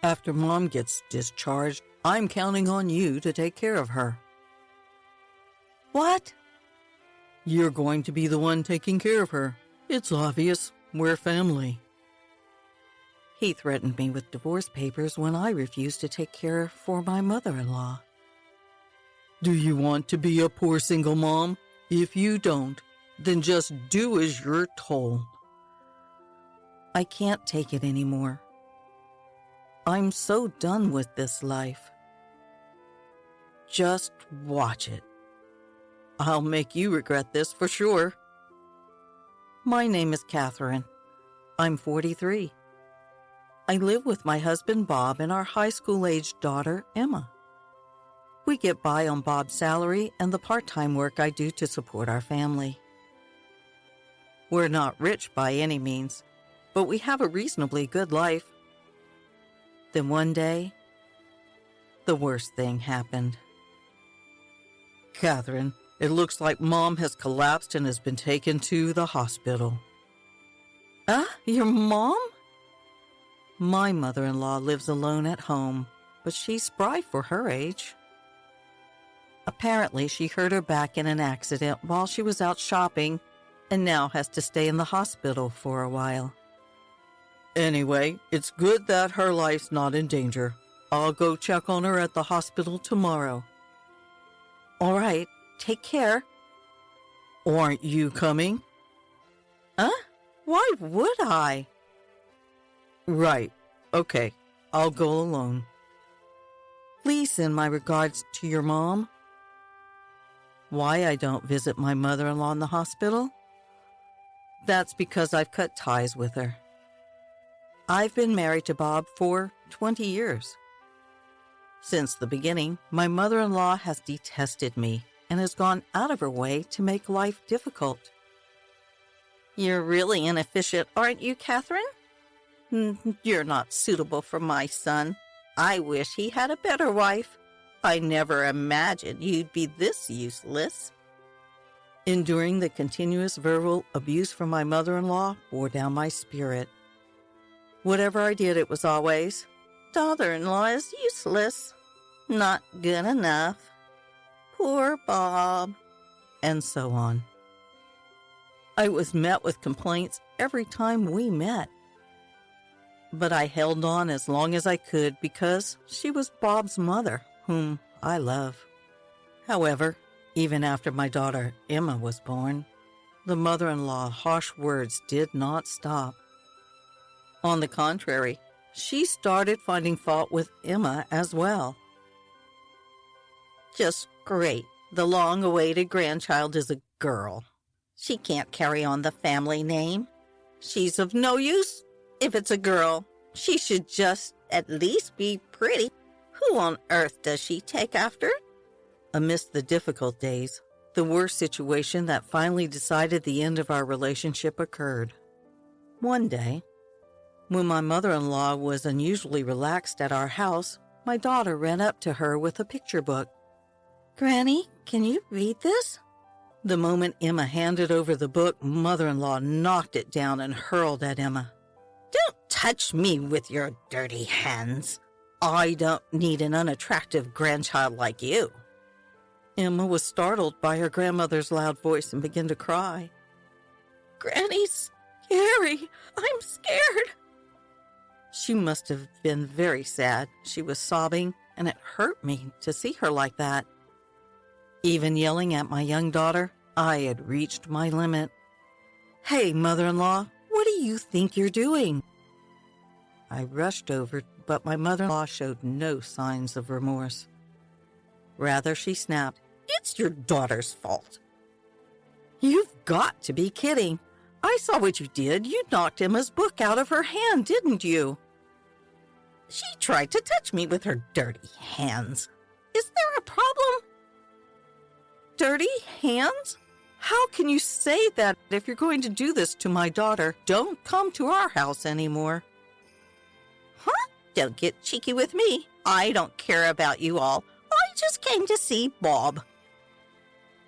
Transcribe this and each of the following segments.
After Mom gets discharged, I'm counting on you to take care of her. What? You're going to be the one taking care of her. It's obvious. We're family. He threatened me with divorce papers when I refused to take care for my mother-in-law. Do you want to be a poor single mom? If you don't, then just do as you're told. I can't take it anymore. I'm so done with this life. Just watch it. I'll make you regret this for sure. My name is Catherine. I'm 43. I live with my husband Bob and our high school-aged daughter Emma. We get by on Bob's salary and the part-time work I do to support our family. We're not rich by any means, but we have a reasonably good life. Then one day, the worst thing happened. Catherine, it looks like Mom has collapsed and has been taken to the hospital. Your mom? My mother-in-law lives alone at home, but she's spry for her age. Apparently, she hurt her back in an accident while she was out shopping and now has to stay in the hospital for a while. Anyway, it's good that her life's not in danger. I'll go check on her at the hospital tomorrow. All right, take care. Aren't you coming? Why would I? Right. Okay, I'll go alone. Please send my regards to your mom. Why I don't visit my mother-in-law in the hospital? That's because I've cut ties with her. I've been married to Bob for 20 years. Since the beginning, my mother-in-law has detested me and has gone out of her way to make life difficult. You're really inefficient, aren't you, Catherine? You're not suitable for my son. I wish he had a better wife. I never imagined you'd be this useless. Enduring the continuous verbal abuse from my mother-in-law wore down my spirit. Whatever I did, it was always, daughter-in-law is useless, not good enough, poor Bob, and so on. I was met with complaints every time we met. But I held on as long as I could because she was Bob's mother, whom I love. However, even after my daughter Emma was born, the mother-in-law's harsh words did not stop. On the contrary, she started finding fault with Emma as well. Just great. The long-awaited grandchild is a girl. She can't carry on the family name. She's of no use. If it's a girl, she should just at least be pretty. Who on earth does she take after? Amidst the difficult days, the worst situation that finally decided the end of our relationship occurred. One day, when my mother-in-law was unusually relaxed at our house, my daughter ran up to her with a picture book. Granny, can you read this? The moment Emma handed over the book, mother-in-law knocked it down and hurled at Emma. Don't touch me with your dirty hands. I don't need an unattractive grandchild like you. Emma was startled by her grandmother's loud voice and began to cry. Granny's scary. I'm scared. She must have been very sad. She was sobbing, and it hurt me to see her like that. Even yelling at my young daughter, I had reached my limit. "Hey, mother-in-law, what do you think you're doing?" I rushed over, but my mother-in-law showed no signs of remorse. Rather, she snapped, "It's your daughter's fault." "You've got to be kidding. I saw what you did. You knocked Emma's book out of her hand, didn't you?" "She tried to touch me with her dirty hands. Is there a problem?" "Dirty hands? How can you say that? If you're going to do this to my daughter, don't come to our house anymore." "Huh? Don't get cheeky with me. I don't care about you all. I just came to see Bob."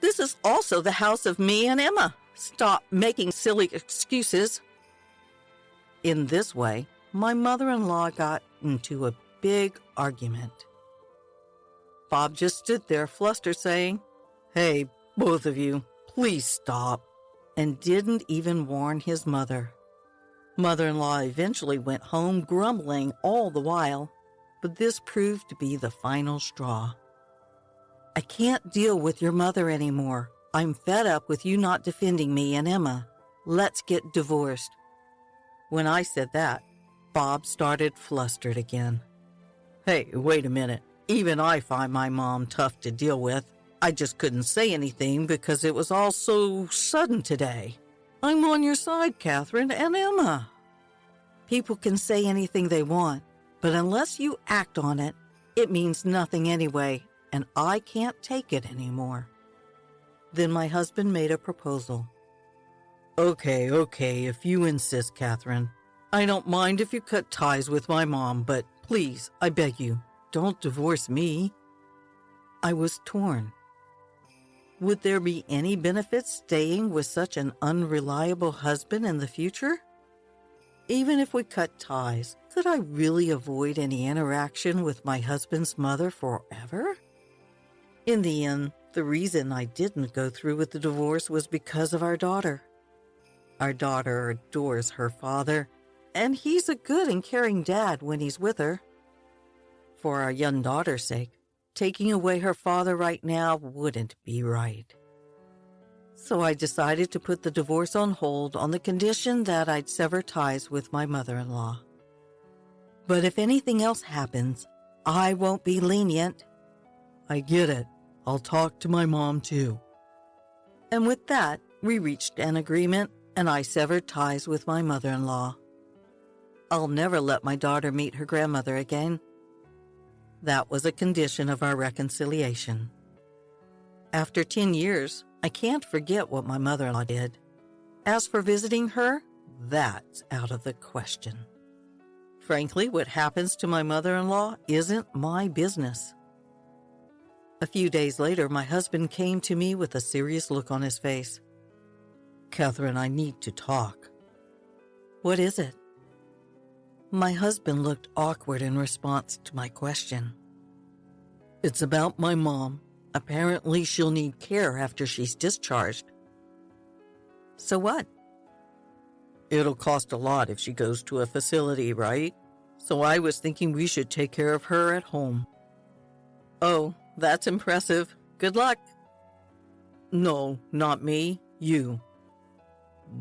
"This is also the house of me and Emma. Stop making silly excuses." In this way, my mother-in-law got into a big argument. Bob just stood there flustered saying, "Hey, both of you, please stop," and didn't even warn his mother. Mother-in-law eventually went home grumbling all the while, but this proved to be the final straw. "I can't deal with your mother anymore. I'm fed up with you not defending me and Emma. Let's get divorced." When I said that, Bob started flustered again. "Hey, wait a minute. Even I find my mom tough to deal with. I just couldn't say anything because it was all so sudden today. I'm on your side, Catherine and Emma." People can say anything they want, but unless you act on it, it means nothing anyway, and I can't take it anymore. Then my husband made a proposal. Okay, if you insist, Catherine. I don't mind if you cut ties with my mom, but please, I beg you, don't divorce me." I was torn. Would there be any benefit staying with such an unreliable husband in the future? Even if we cut ties, could I really avoid any interaction with my husband's mother forever? In the end, the reason I didn't go through with the divorce was because of our daughter. Our daughter adores her father, and he's a good and caring dad when he's with her. For our young daughter's sake, taking away her father right now wouldn't be right. So I decided to put the divorce on hold on the condition that I'd sever ties with my mother-in-law. But if anything else happens, I won't be lenient. "I get it. I'll talk to my mom too." And with that, we reached an agreement, and I severed ties with my mother-in-law. I'll never let my daughter meet her grandmother again. That was a condition of our reconciliation. After 10 years, I can't forget what my mother-in-law did. As for visiting her, that's out of the question. Frankly, what happens to my mother-in-law isn't my business. A few days later, my husband came to me with a serious look on his face. "Catherine, I need to talk." "What is it?" My husband looked awkward in response to my question. "It's about my mom. Apparently, she'll need care after she's discharged." "So what?" "It'll cost a lot if she goes to a facility, right? So I was thinking we should take care of her at home." "Oh, that's impressive. Good luck." "No, not me. You."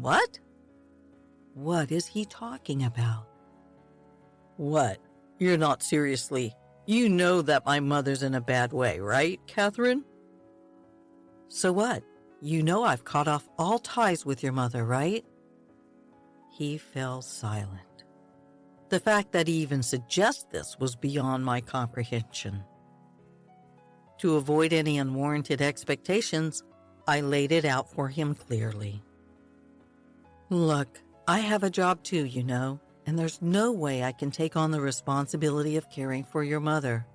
"What? What is he talking about?" "What? You're not seriously. You know that my mother's in a bad way, right, Catherine?" "So what? You know I've cut off all ties with your mother, right?" He fell silent. The fact that he even suggested this was beyond my comprehension. To avoid any unwarranted expectations, I laid it out for him clearly. "Look, I have a job too, you know, and there's no way I can take on the responsibility of caring for your mother."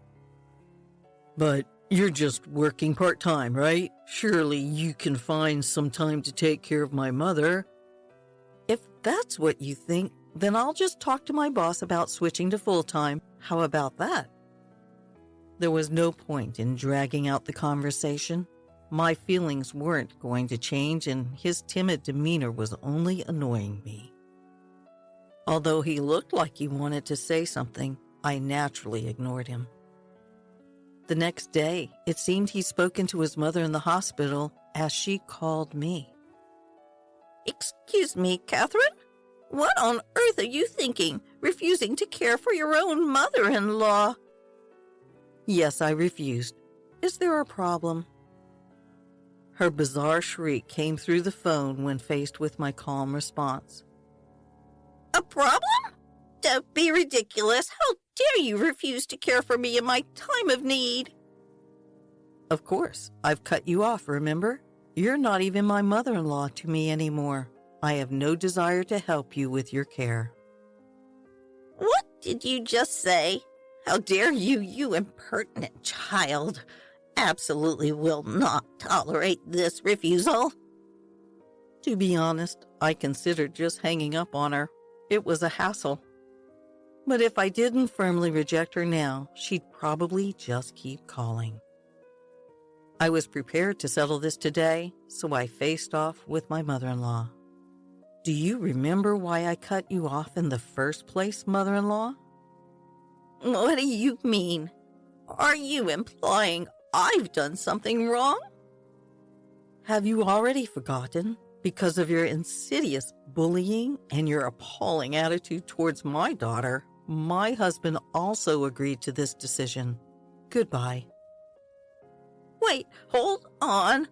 "But you're just working part-time, right? Surely you can find some time to take care of my mother." "If that's what you think, then I'll just talk to my boss about switching to full-time. How about that?" There was no point in dragging out the conversation. My feelings weren't going to change, and his timid demeanor was only annoying me. Although he looked like he wanted to say something, I naturally ignored him. The next day, it seemed he'd spoken to his mother in the hospital as she called me. "Excuse me, Catherine? What on earth are you thinking, refusing to care for your own mother-in-law?" Yes, I refused. Is there a problem? Her bizarre shriek came through the phone when faced with my calm response. "A problem? Don't be ridiculous. How dare you refuse to care for me in my time of need?" "Of course, I've cut you off, remember? You're not even my mother-in-law to me anymore. I have no desire to help you with your care." "What did you just say? How dare you, you impertinent child. Absolutely will not tolerate this refusal." To be honest, I considered just hanging up on her. It was a hassle. But if I didn't firmly reject her now, she'd probably just keep calling. I was prepared to settle this today, so I faced off with my mother-in-law. Do you remember why I cut you off in the first place, mother-in-law? What do you mean? Are you implying I've done something wrong? Have you already forgotten? Because of your insidious bullying and your appalling attitude towards my daughter, my husband also agreed to this decision. Goodbye. Wait, hold on.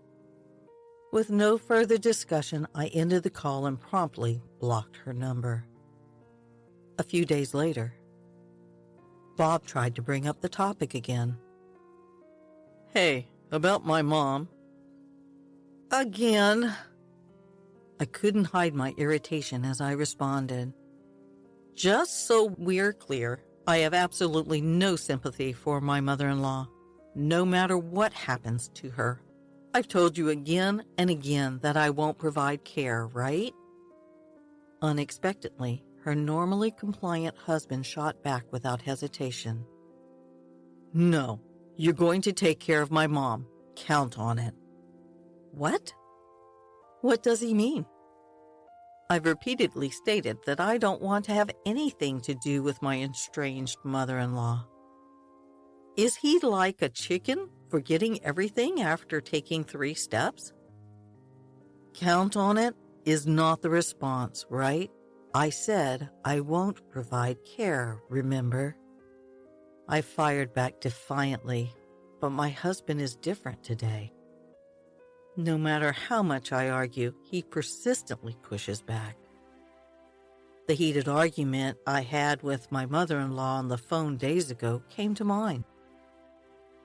With no further discussion, I ended the call and promptly blocked her number. A few days later, Bob tried to bring up the topic again. Hey, about my mom. Again? I couldn't hide my irritation as I responded. Just so we're clear, I have absolutely no sympathy for my mother-in-law, no matter what happens to her. I've told you again and again that I won't provide care, right? Unexpectedly, her normally compliant husband shot back without hesitation. No, you're going to take care of my mom. Count on it. What? What does he mean? I've repeatedly stated that I don't want to have anything to do with my estranged mother-in-law. Is he like a chicken, forgetting everything after taking 3 steps? Count on it is not the response, right? I said I won't provide care, remember? I fired back defiantly, but my husband is different today. No matter how much I argue, he persistently pushes back. The heated argument I had with my mother-in-law on the phone days ago came to mind.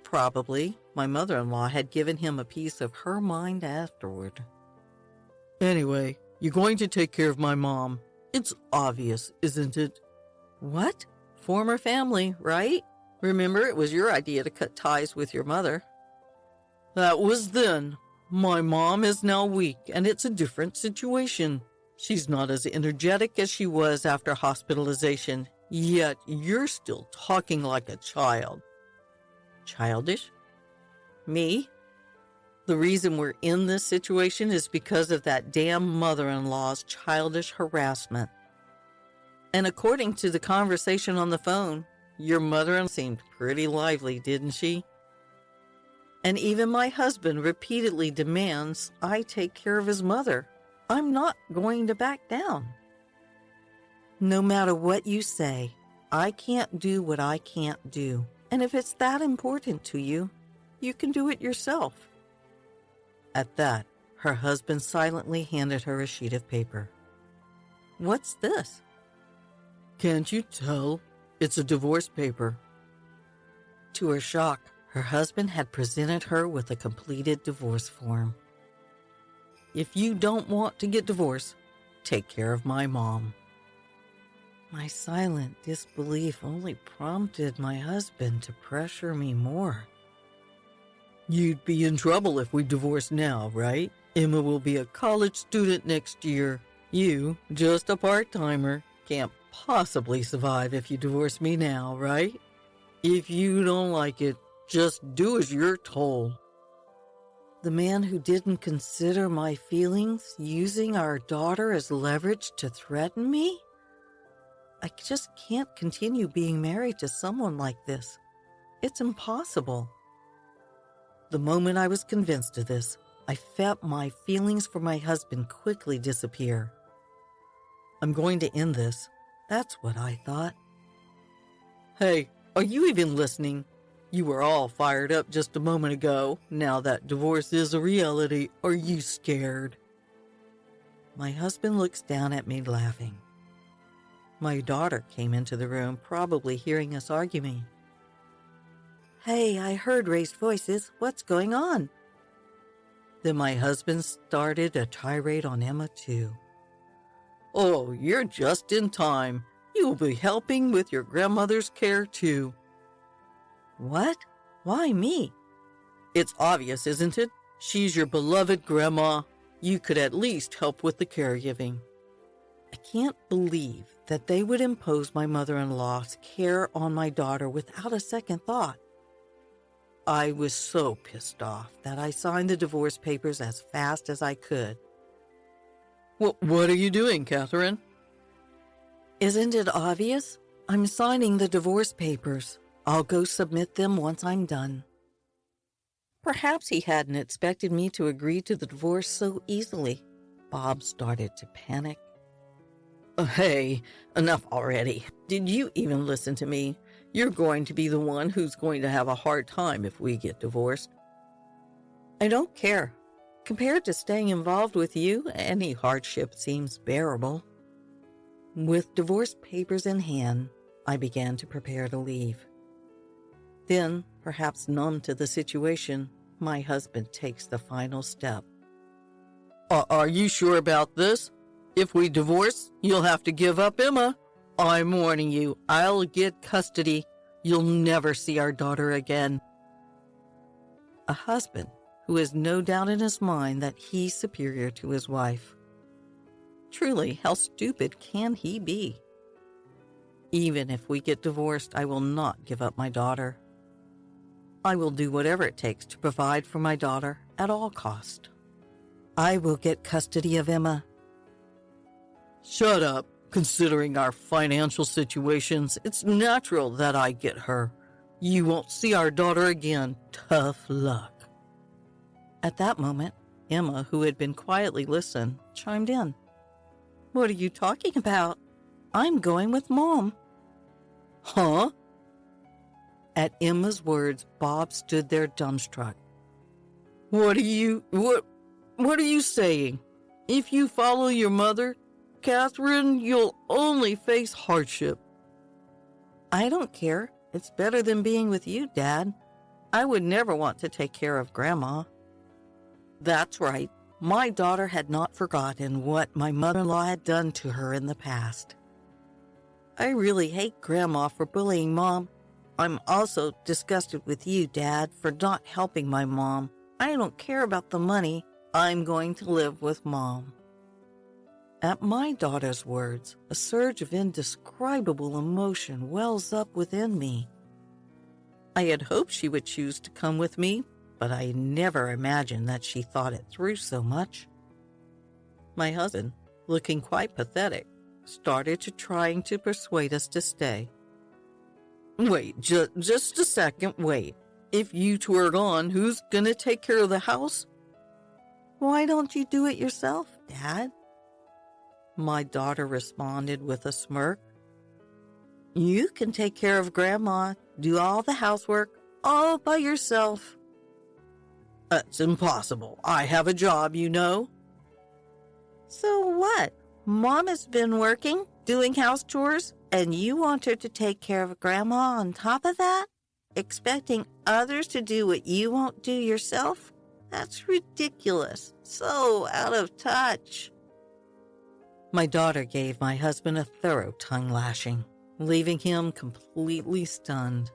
Probably my mother-in-law had given him a piece of her mind afterward. Anyway, you're going to take care of my mom. It's obvious, isn't it? What? Former family, right? Remember, it was your idea to cut ties with your mother. That was then. My mom is now weak, and it's a different situation. She's not as energetic as she was after hospitalization, yet you're still talking like a child. Childish? Me? The reason we're in this situation is because of that damn mother-in-law's childish harassment. And according to the conversation on the phone, your mother-in-law seemed pretty lively, didn't she? And even my husband repeatedly demands I take care of his mother. I'm not going to back down. No matter what you say, I can't do what I can't do. And if it's that important to you, you can do it yourself. At that, her husband silently handed her a sheet of paper. What's this? Can't you tell? It's a divorce paper. To her shock, her husband had presented her with a completed divorce form. If you don't want to get divorced, take care of my mom. My silent disbelief only prompted my husband to pressure me more. You'd be in trouble if we divorce now, right? Emma will be a college student next year. You, just a part-timer, can't possibly survive if you divorce me now, right? If you don't like it, just do as you're told. The man who didn't consider my feelings using our daughter as leverage to threaten me? I just can't continue being married to someone like this. It's impossible. The moment I was convinced of this, I felt my feelings for my husband quickly disappear. I'm going to end this. That's what I thought. Hey, are you even listening? You were all fired up just a moment ago. Now that divorce is a reality, are you scared? My husband looks down at me laughing. My daughter came into the room, probably hearing us arguing. Hey, I heard raised voices. What's going on? Then my husband started a tirade on Emma too. Oh, you're just in time. You'll be helping with your grandmother's care too. What? Why me? It's obvious, isn't it? She's your beloved grandma. You could at least help with the caregiving. I can't believe that they would impose my mother-in-law's care on my daughter without a second thought. I was so pissed off that I signed the divorce papers as fast as I could. What are you doing, Catherine? Isn't it obvious? I'm signing the divorce papers. I'll go submit them once I'm done. Perhaps he hadn't expected me to agree to the divorce so easily. Bob started to panic. Hey, enough already. Did you even listen to me? You're going to be the one who's going to have a hard time if we get divorced. I don't care. Compared to staying involved with you, any hardship seems bearable. With divorce papers in hand, I began to prepare to leave. Then, perhaps numb to the situation, my husband takes the final step. Are you sure about this? If we divorce, you'll have to give up Emma. I'm warning you, I'll get custody. You'll never see our daughter again. A husband who has no doubt in his mind that he's superior to his wife. Truly, how stupid can he be? Even if we get divorced, I will not give up my daughter. I will do whatever it takes to provide for my daughter at all cost. I will get custody of Emma. Shut up. Considering our financial situations, it's natural that I get her. You won't see our daughter again. Tough luck. At that moment, Emma, who had been quietly listening, chimed in. What are you talking about? I'm going with Mom. Huh? At Emma's words, Bob stood there dumbstruck. What are you saying? If you follow your mother, Catherine, you'll only face hardship. I don't care. It's better than being with you, Dad. I would never want to take care of Grandma. That's right. My daughter had not forgotten what my mother-in-law had done to her in the past. I really hate Grandma for bullying Mom. I'm also disgusted with you, Dad, for not helping my mom. I don't care about the money. I'm going to live with Mom. At my daughter's words, a surge of indescribable emotion wells up within me. I had hoped she would choose to come with me, but I never imagined that she thought it through so much. My husband, looking quite pathetic, started trying to persuade us to stay. Wait, just a second, wait. If you two are gone, who's gonna take care of the house? Why don't you do it yourself, Dad? My daughter responded with a smirk. You can take care of Grandma, do all the housework, all by yourself. That's impossible. I have a job, you know. So what? Mom has been working, doing house chores, and you want her to take care of Grandma on top of that? Expecting others to do what you won't do yourself? That's ridiculous. So out of touch. My daughter gave my husband a thorough tongue lashing, leaving him completely stunned.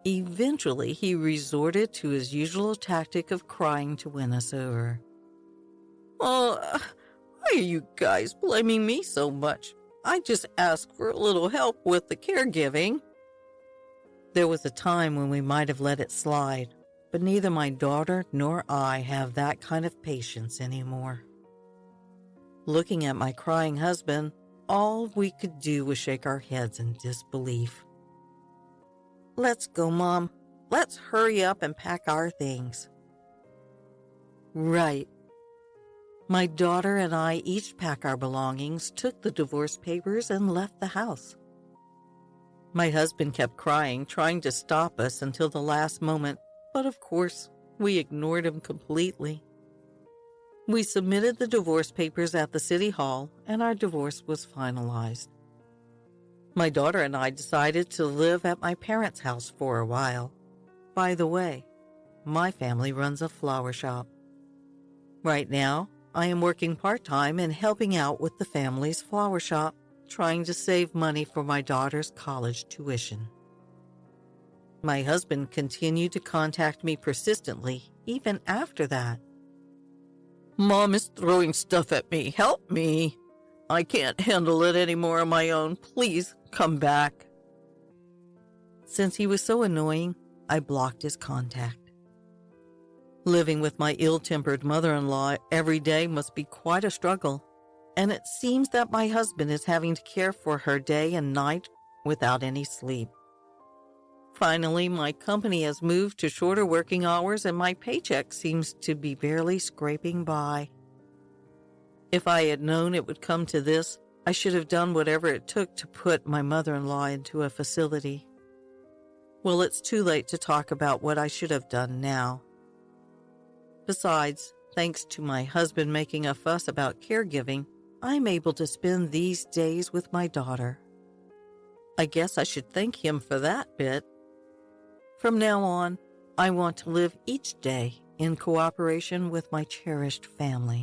Eventually, he resorted to his usual tactic of crying to win us over. Oh, why are you guys blaming me so much? I just asked for a little help with the caregiving. There was a time when we might have let it slide, but neither my daughter nor I have that kind of patience anymore. Looking at my crying husband, all we could do was shake our heads in disbelief. Let's go, Mom. Let's hurry up and pack our things. Right. My daughter and I each packed our belongings, took the divorce papers, and left the house. My husband kept crying, trying to stop us until the last moment, but of course, we ignored him completely. We submitted the divorce papers at the city hall, and our divorce was finalized. My daughter and I decided to live at my parents' house for a while. By the way, my family runs a flower shop. Right now, I am working part-time and helping out with the family's flower shop, trying to save money for my daughter's college tuition. My husband continued to contact me persistently, even after that. Mom is throwing stuff at me. Help me. I can't handle it anymore on my own. Please come back. Since he was so annoying, I blocked his contact. Living with my ill-tempered mother-in-law every day must be quite a struggle, and it seems that my husband is having to care for her day and night without any sleep. Finally, my company has moved to shorter working hours and my paycheck seems to be barely scraping by. If I had known it would come to this, I should have done whatever it took to put my mother-in-law into a facility. Well, it's too late to talk about what I should have done now. Besides, thanks to my husband making a fuss about caregiving, I'm able to spend these days with my daughter. I guess I should thank him for that bit. From now on, I want to live each day in cooperation with my cherished family.